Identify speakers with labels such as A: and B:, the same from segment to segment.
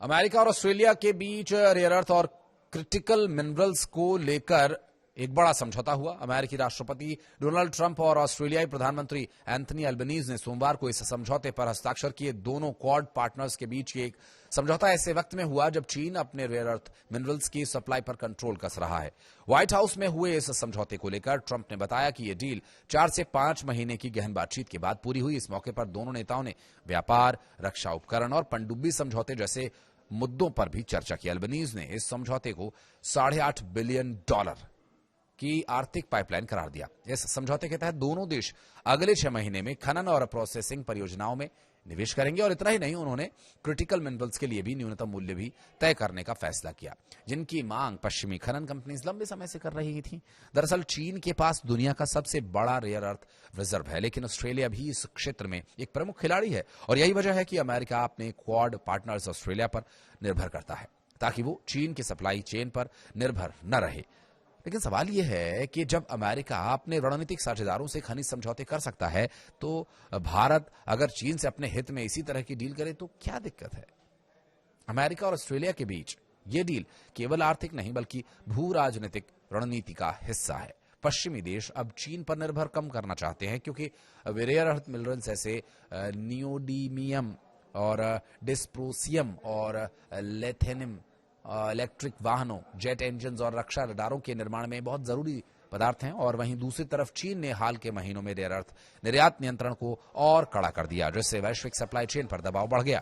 A: America और Australia के बीच rare earth और क्रिटिकल मिनरल्स को लेकर एक बड़ा समझौता हुआ। अमेरिकी राष्ट्रपति डोनाल्ड ट्रंप और ऑस्ट्रेलियाई प्रधानमंत्री एंथनी अल्बनीज ने सोमवार को इस समझौते पर हस्ताक्षर किए। दोनों क्वाड पार्टनर्स के बीच एक समझौता ऐसे वक्त में हुआ जब चीन अपने रेयर अर्थ मिनरल्स की सप्लाई पर कंट्रोल कस रहा है। व्हाइट हाउस में हुए इस समझौते को लेकर ट्रंप ने बताया कि यह डील 4 से 5 महीने की गहन बातचीत के बाद पूरी हुई। इस मौके पर दोनों नेताओं ने व्यापार, रक्षा उपकरण और पनडुब्बी समझौते जैसे मुद्दों पर भी चर्चा की। अल्बनीज ने इस समझौते को $8.5 बिलियन की आर्थिक पाइपलाइन करार दिया। इस समझौते के तहत दोनों देश अगले 6 महीने में खनन और प्रोसेसिंग परियोजनाओं में निवेश करेंगे। और इतना ही नहीं, उन्होंने क्रिटिकल मिनरल्स के लिए भी न्यूनतम मूल्य भी तय करने का फैसला किया, जिनकी मांग पश्चिमी खनन कंपनीज लंबे समय से कर रही थी। दरअसल चीन के पास दुनिया का सबसे बड़ा रेयर अर्थ रिजर्व है, लेकिन ऑस्ट्रेलिया भी इस क्षेत्र में एक प्रमुख खिलाड़ी है। और यही वजह है कि अमेरिका अपने क्वाड पार्टनर्स ऑस्ट्रेलिया पर निर्भर करता है, ताकि वो चीन की सप्लाई चेन पर निर्भर न रहे। लेकिन सवाल यह है कि जब अमेरिका अपने रणनीतिक साझेदारों से खनिज समझौते कर सकता है, तो भारत अगर चीन से अपने हित में इसी तरह की डील करे तो क्या दिक्कत है? अमेरिका और ऑस्ट्रेलिया के बीच यह डील केवल आर्थिक नहीं बल्कि भू राजनीतिक रणनीति का हिस्सा है। पश्चिमी देश अब चीन पर निर्भर कम करना चाहते हैं, क्योंकि रेयर अर्थ मिनरल्स जैसे नियोडीमियम और डिस्प्रोसियम और लेथेनियम इलेक्ट्रिक वाहनों, जेट इंजन और रक्षा रडारों के निर्माण में बहुत जरूरी पदार्थ हैं। और वहीं दूसरी तरफ चीन ने हाल के महीनों में रेयर अर्थ निर्यात नियंत्रण को और कड़ा कर दिया, जिससे वैश्विक सप्लाई चेन पर दबाव बढ़ गया।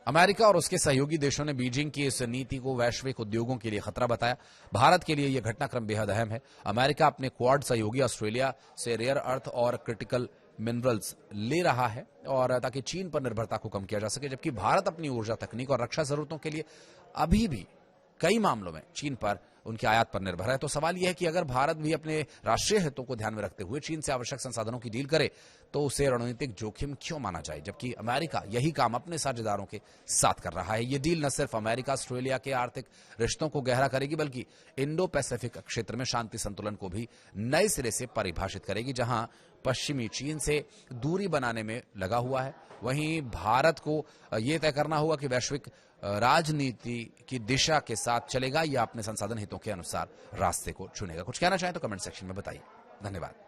A: अमेरिका और उसके सहयोगी देशों ने बीजिंग की इस नीति को वैश्विक उद्योगों के लिए खतरा बताया। भारत के लिए यह घटनाक्रम बेहद अहम है। अमेरिका अपने क्वाड सहयोगी ऑस्ट्रेलिया से रेयर अर्थ और क्रिटिकल मिनरल्स ले रहा है, और ताकि चीन पर निर्भरता को कम किया जा सके, जबकि भारत अपनी ऊर्जा तकनीक और रक्षा जरूरतों के लिए अभी भी कई मामलों में चीन पर उनके आयात पर निर्भर है। तो सवाल यह है कि अगर भारत भी अपने राष्ट्रीय हितों को ध्यान में रखते हुए चीन से आवश्यक संसाधनों की डील करे, तो उसे रणनीतिक जोखिम क्यों माना जाए, जबकि अमेरिका यही काम अपने साझेदारों के साथ कर रहा है। यह डील न सिर्फ अमेरिका ऑस्ट्रेलिया के आर्थिक रिश्तों को गहरा करेगी, बल्कि इंडो पैसिफिक क्षेत्र में शांति संतुलन को भी नए सिरे से परिभाषित करेगी। जहां पश्चिमी चीन से दूरी बनाने में लगा हुआ है, वहीं भारत को यह तय करना होगा कि वैश्विक राजनीति की दिशा के साथ चलेगा या अपने संसाधन हितों के अनुसार रास्ते को चुनेगा। कुछ कहना चाहें तो कमेंट सेक्शन में बताइए। धन्यवाद।